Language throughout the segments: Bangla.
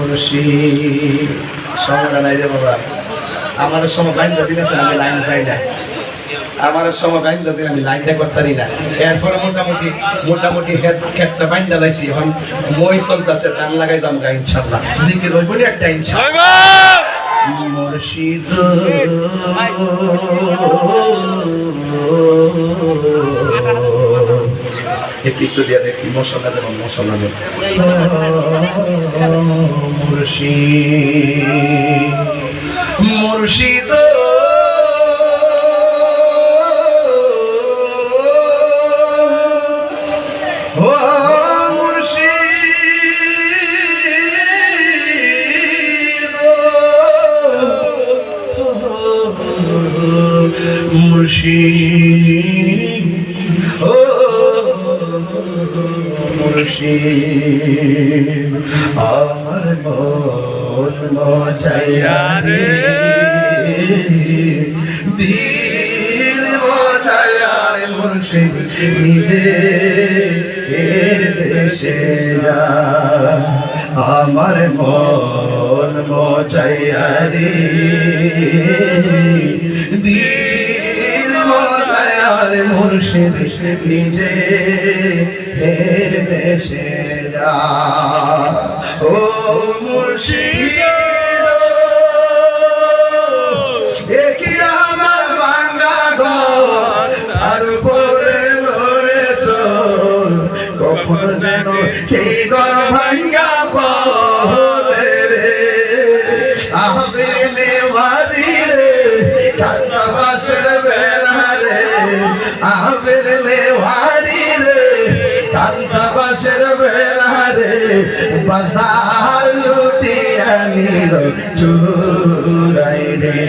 মুর্শিদ সময় নাই রে বাবা আমার সময় বাইন্দা দিলেছেন আমি লাইন পাই না আমার সময় বাইন্দা দিলে আমি লাইনটা করতে পারি না এরপরে মোটামুটি ক্ষেত্রে বাইন্দা লাইছি এখন মই চলতেছে টান লাগাই যাম গা ইনশাল্লাহ জিকির হইব না একটা ইনশাল্লাহ মুর্শিদ একটু দিয়া দেখি মশলা দেব মশলা দেব মুর্শিদ মুর্শিদ আমার মন মজাইয়া রে দিল মজাইয়া মুর্শিদ নিজে দেশে যা আমার মন মজাইয়া রে দিল মজাইয়া মুর্শিদ নিজে দেশে যা ও মুর্শিদ দেখি আমার ভাঙ্গা ঘর আর উপরে লড়ে চল কখন যেন সেই ঘর ভাঙ্গা পড়ে রে আহবে নেওয়ারি রে কান্না বাসের বেড়া রে আহবে নেওয়ারি রে কান্তা বাসের বেড়া রে বাজার লুটিয়া নিল চুরাই রে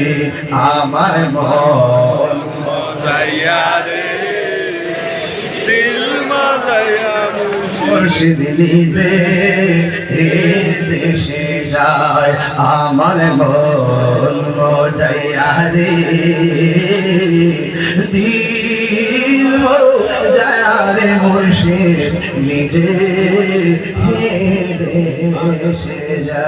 আমার মন মজাইয়া রে দিল মজাইয়া মুর্শিদ নিজে দেশে যায় আমার মন মজাইয়া রে দিল রে মুর্শিদ নিজে দেশে যা